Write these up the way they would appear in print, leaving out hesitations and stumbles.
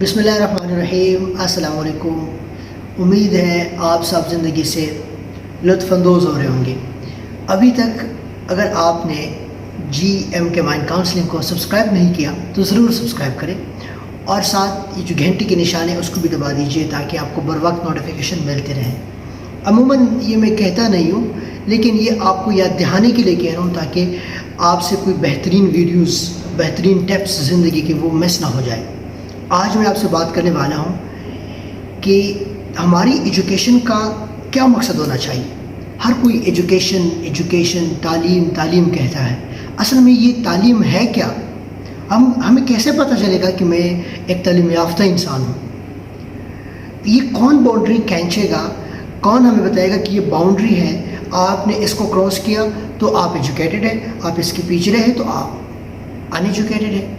बिस्मिल्लाहिर्रहमानिर्रहीम। अस्सलाम वालेकुम। उम्मीद है आप सब ज़िंदगी से लुत्फ़ अंदोज़ हो रहे होंगे। अभी तक अगर आपने GMK माइंड काउंसलिंग को सब्सक्राइब नहीं किया तो ज़रूर सब्सक्राइब करें और साथ ये जो घंटी के निशान है उसको भी दबा दीजिए ताकि आपको बर वक्त नोटिफिकेशन मिलते रहें। अमूमन ये मैं कहता नहीं हूँ, लेकिन ये आपको याद दिहाने के लिए कह रहा हूँ ताकि आपसे कोई बेहतरीन वीडियोस, बेहतरीन टिप्स ज़िंदगी के वो मिस ना हो जाए। आज मैं आपसे बात करने वाला हूँ कि हमारी एजुकेशन का क्या मकसद होना चाहिए। हर कोई एजुकेशन तालीम कहता है। असल में ये तालीम है क्या? हमें कैसे पता चलेगा कि मैं एक तालीम याफ्ता इंसान हूँ? ये कौन बाउंड्री खींचेगा? कौन हमें बताएगा कि ये बाउंड्री है, आपने इसको क्रॉस किया तो आप एजुकेटेड हैं, आप इसके पीछे रहे तो आप अनएजुकेटेड हैं?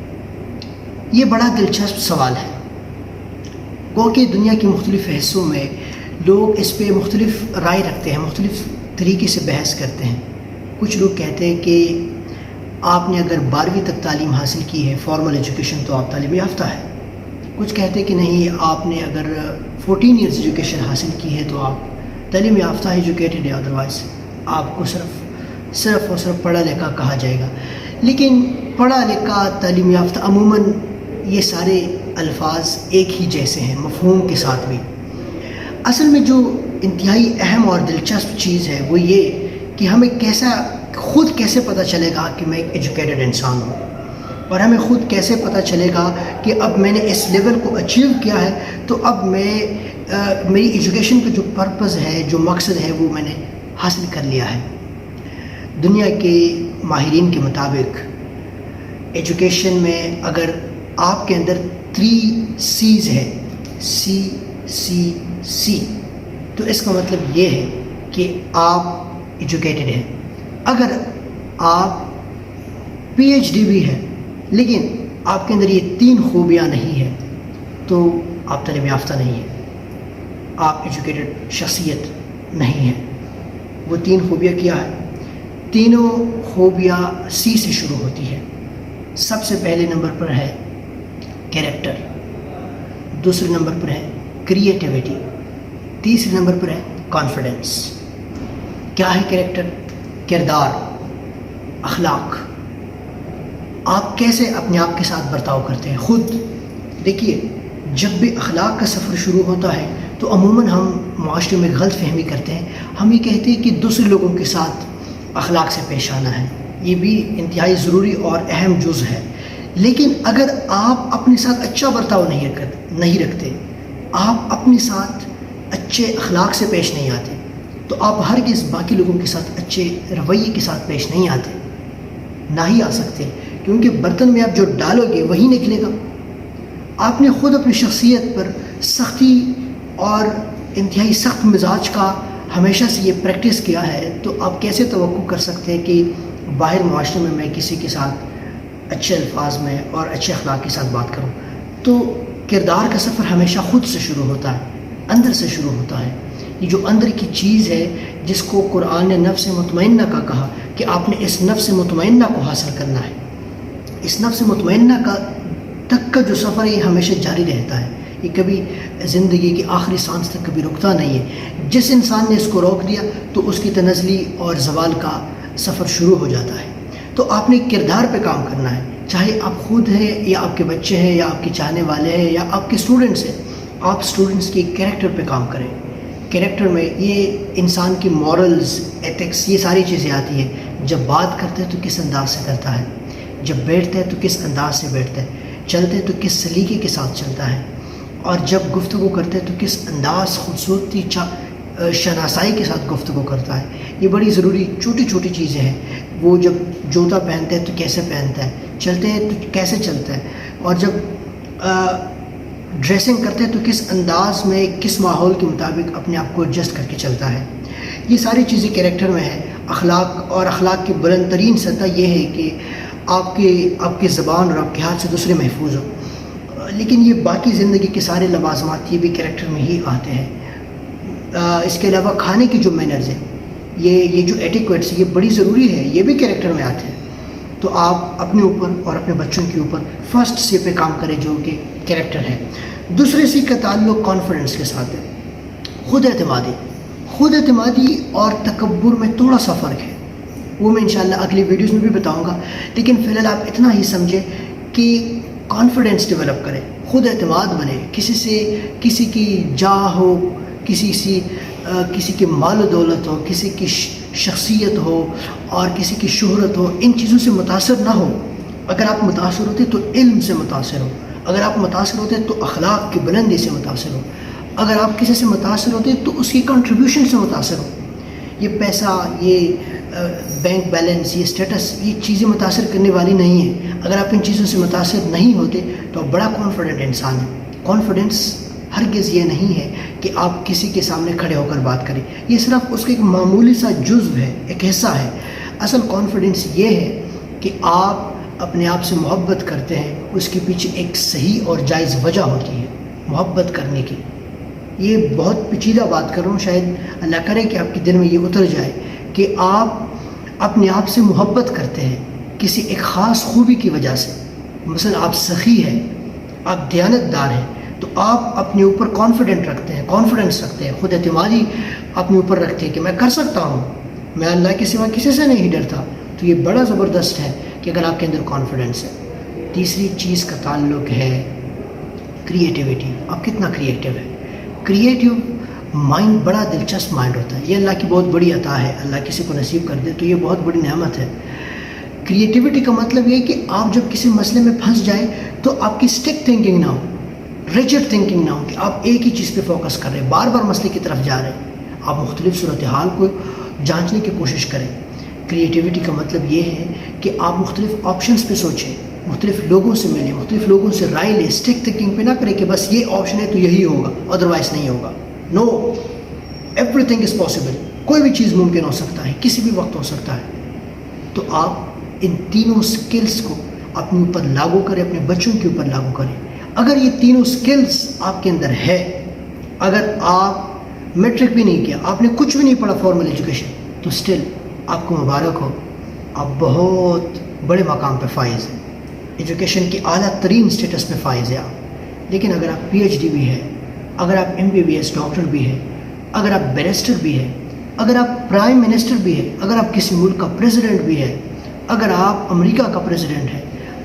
ये बड़ा दिलचस्प सवाल है। गो कि दुनिया के मुख्तलिफ़ हिस्सों में लोग इस पे मुख्तलिफ़ राय रखते हैं, मुख्तलिफ़ तरीके से बहस करते हैं। कुछ लोग कहते हैं कि आपने अगर 12वीं तक तालीम हासिल की है, फॉर्मल एजुकेशन, तो आप तालीम याफ्ता है। कुछ कहते हैं कि नहीं, आपने अगर 14 ईयर्स एजुकेशन हासिल की है तो आप तालीम याफ्ता एजुकेटेड है, अदरवाइज़ आपको सिर्फ और सिर्फ पढ़ा लिखा कहा जाएगा। लेकिन पढ़ा लिखा, तालीम याफ्ता, अमूमन ये सारे अल्फाज एक ही जैसे हैं मफ़हूम के साथ भी। असल में जो इंतहाई अहम और दिलचस्प चीज़ है वो ये कि हमें खुद कैसे पता चलेगा कि मैं एक एजुकेटेड इंसान हूँ, और हमें खुद कैसे पता चलेगा कि अब मैंने इस लेवल को अचीव किया है तो अब मेरी एजुकेशन का जो पर्पज़ है, जो मकसद है, वो मैंने हासिल कर लिया है। दुनिया के माहिरीन के मुताबिक एजुकेशन में अगर आपके अंदर 3 C's है, C, तो इसका मतलब ये है कि आप एजुकेटेड हैं। अगर आप PhD भी हैं लेकिन आपके अंदर ये 3 खूबियाँ नहीं है तो आप तालीम याफ्ता नहीं है, आप एजुकेटेड शख्सियत नहीं है। वो 3 खूबियाँ क्या है? तीनों खूबियाँ C से शुरू होती है। सबसे पहले नंबर पर है कैरेक्टर, दूसरे नंबर पर है क्रिएटिविटी, तीसरे नंबर पर है कॉन्फिडेंस। क्या है कैरेक्टर? किरदार, अखलाक। आप कैसे अपने आप के साथ बर्ताव करते हैं खुद। देखिए, जब भी अखलाक का सफ़र शुरू होता है तो अमूमन हम माशरे में गलत फहमी करते हैं। हम ये कहते हैं कि दूसरे लोगों के साथ अखलाक से पेश आना है। ये भी इंतहाई ज़रूरी और अहम जुज़ है। लेकिन अगर आप अपने साथ अच्छा बर्ताव नहीं रखते, आप अपने साथ अच्छे अखलाक से पेश नहीं आते, तो आप हरगिज़ बाकी लोगों के साथ अच्छे रवैये के साथ पेश नहीं आते, ना ही आ सकते, क्योंकि बर्तन में आप जो डालोगे वही निकलेगा। आपने ख़ुद अपनी शख्सियत पर सख्ती और इंतहाई सख्त मिजाज का हमेशा से ये प्रैक्टिस किया है, तो आप कैसे तवक्कुह कर सकते हैं कि बाहर माशरे में मैं किसी के साथ अच्छे अल्फाज में और अच्छे अखलाक के साथ बात करूं? तो किरदार का सफ़र हमेशा ख़ुद से शुरू होता है, अंदर से शुरू होता है। ये जो अंदर की चीज़ है जिसको कुरान ने नफ्स मुतमइन्ना का कहा कि आपने इस नफ्स मुतमइन्ना को हासिल करना है। इस नफ्स मुतमइन्ना तक का जो सफ़र है ये हमेशा जारी रहता है, ये कभी ज़िंदगी की आखिरी सांस तक कभी रुकता नहीं है। जिस इंसान ने इसको रोक दिया तो उसकी तनज़ली और ज़वाल का सफ़र शुरू हो जाता है। तो आपने किरदार पे काम करना है, चाहे आप खुद हैं या आपके बच्चे हैं या आपके चाहने वाले हैं या आपके स्टूडेंट्स हैं। आप स्टूडेंट्स के कैरेक्टर पे काम करें। कैरेक्टर में ये इंसान की मॉरल्स, एथिक्स, ये सारी चीज़ें आती हैं। जब बात करते हैं तो किस अंदाज से करता है, जब बैठते हैं तो किस अंदाज से बैठता है, चलते हैं तो किस सलीके के साथ चलता है, और जब गुफ्तगू करते हैं तो किस अंदाज, खूबसूरती, शनासाई के साथ गुफ्तगू करता है। ये बड़ी ज़रूरी छोटी छोटी चीज़ें हैं। वो जब जूता पहनता है तो कैसे पहनता है, चलते हैं तो कैसे चलता है, और जब ड्रेसिंग करते हैं तो किस अंदाज में, किस माहौल के मुताबिक अपने आप को एडजस्ट करके चलता है। ये सारी चीज़ें कैरेक्टर में है। अखलाक, और अखलाक की बुलंद तरीन सतह ये है कि आपकी ज़बान और आपके हाथ से दूसरे महफूज हो। लेकिन ये बाकी ज़िंदगी के सारे लवाज़मात ये भी कैरेक्टर में ही आते हैं। इसके अलावा खाने की जो मैनर्स हैं, ये जो एटिक्वेट्स, ये बड़ी ज़रूरी है, ये भी कैरेक्टर में आते हैं। तो आप अपने ऊपर और अपने बच्चों के ऊपर फर्स्ट से पे काम करें जो कि कैरेक्टर है। دوسرے سی کا تعلق کانفیڈنس کے ساتھ ہے. خود اعتمادی اور تکبر میں تھوڑا سا فرق ہے، وہ میں انشاءاللہ اگلی ویڈیوز میں بھی بتاؤں گا، لیکن فی الحال آپ اتنا ہی سمجھیں کہ کانفیڈنس ڈیولپ کریں، خود اعتماد بنے. کسی کی جاہ ہو، کسی کی مال و دولت ہو، کسی کی شخصیت ہو اور کسی کی شہرت ہو، ان چیزوں سے متاثر نہ ہو. اگر آپ متاثر ہوتے تو علم سے متاثر ہو، اگر آپ متاثر ہوتے تو اخلاق کی بلندی سے متاثر ہو، اگر آپ کسی سے متاثر ہوتے تو اس کی کنٹریبیوشن سے متاثر ہو. یہ پیسہ، یہ بینک بیلنس، یہ اسٹیٹس، یہ چیزیں متاثر کرنے والی نہیں ہیں. اگر آپ ان چیزوں سے متاثر نہیں ہوتے تو آپ بڑا کانفیڈنٹ انسان ہیں. کانفیڈنس ہرگز یہ نہیں ہے کہ آپ کسی کے سامنے کھڑے ہو کر بات کریں، یہ صرف اس کا ایک معمولی سا جزو ہے، ایک حصہ ہے. اصل کانفیڈنس یہ ہے کہ آپ اپنے آپ سے محبت کرتے ہیں، اس کے پیچھے ایک صحیح اور جائز وجہ ہوتی ہے محبت کرنے کی. یہ بہت پیچیدہ بات کر رہا ہوں، شاید اللہ کرے کہ آپ کے دل میں یہ اتر جائے کہ آپ اپنے آپ سے محبت کرتے ہیں کسی ایک خاص خوبی کی وجہ سے. مثلا آپ سخی ہیں، آپ دیانتدار ہیں، تو آپ اپنے اوپر کانفیڈنس رکھتے ہیں، خود اعتمادی اپنے اوپر رکھتے ہیں کہ میں کر سکتا ہوں، میں اللہ کے سوا کسی سے نہیں ڈرتا. تو یہ بڑا زبردست ہے کہ اگر آپ کے اندر کانفیڈنس ہے. تیسری چیز کا تعلق ہے کریٹیوٹی. آپ کتنا کریٹیو ہے. کریٹیو مائنڈ بڑا دلچسپ مائنڈ ہوتا ہے، یہ اللہ کی بہت بڑی عطا ہے. اللہ کسی کو نصیب کر دے تو یہ بہت بڑی نعمت ہے. کریٹیوٹی کا مطلب یہ ہے کہ آپ جب کسی مسئلے میں پھنس جائیں تو آپ کی اسٹک تھنکنگ نہ ہو، ریجڈ تھنکنگ نہ ہو کہ آپ ایک ہی چیز پہ فوکس کر رہے ہیں، بار بار مسئلے کی طرف جا رہے ہیں. آپ مختلف صورتحال کو جانچنے کی کوشش کریں. کریٹیوٹی کا مطلب یہ ہے کہ آپ مختلف آپشنز پہ سوچیں، مختلف لوگوں سے ملیں، مختلف لوگوں سے رائے لیں. اسٹک تھنکنگ پہ نہ کریں کہ بس یہ آپشن ہے تو یہی ہوگا، ادروائز نہیں ہوگا. نو، ایوری تھنگ از پاسبل. کوئی بھی چیز ممکن ہو سکتا ہے، کسی بھی وقت ہو سکتا ہے. تو آپ ان تینوں سکلز کو اپنے اوپر لاگو کریں، اپنے بچوں کے اوپر لاگو کریں. اگر یہ تینوں سکلز آپ کے اندر ہے، اگر آپ میٹرک بھی نہیں کیا، آپ نے کچھ بھی نہیں پڑھا فارمل ایجوکیشن، تو اسٹل آپ کو مبارک ہو، آپ بہت بڑے مقام پہ فائز ہیں، ایجوکیشن کی اعلیٰ ترین اسٹیٹس پہ فائز ہیں آپ. لیکن اگر آپ پی ایچ ڈی بھی ہے، اگر آپ MBBS ڈاکٹر بھی ہے، اگر آپ بیرسٹر بھی ہے، اگر آپ پرائم منسٹر بھی ہے، اگر آپ کسی ملک کا پریزیڈنٹ بھی ہے، اگر آپ امریکہ کا پریزیڈنٹ ہے،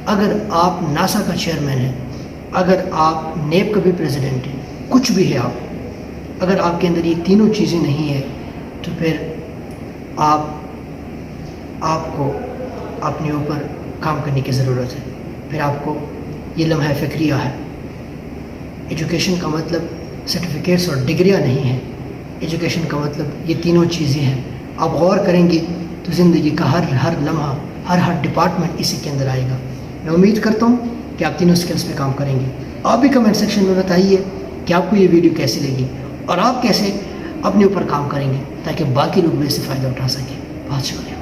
اگر آپ ناسا کا چیئرمین ہے، اگر آپ نیب کا بھی پریزیڈنٹ ہے، کچھ بھی ہے آپ، اگر آپ کے اندر یہ تینوں چیزیں نہیں ہیں تو پھر آپ کو اپنے اوپر کام کرنے کی ضرورت ہے. پھر آپ کو یہ لمحہ فکریہ ہے. ایجوکیشن کا مطلب سرٹیفکیٹس اور ڈگریاں نہیں ہیں، ایجوکیشن کا مطلب یہ تینوں چیزیں ہیں. آپ غور کریں گے تو زندگی کا ہر لمحہ، ہر ڈپارٹمنٹ اسی کے اندر آئے گا. میں امید کرتا ہوں کہ آپ تینوں سکلز پہ کام کریں گے. آپ بھی کمنٹ سیکشن میں بتائیے کہ آپ کو یہ ویڈیو کیسی لگی اور آپ کیسے اپنے اوپر کام کریں گے تاکہ باقی لوگ بھی اس سے فائدہ اٹھا سکیں. بہت شکریہ.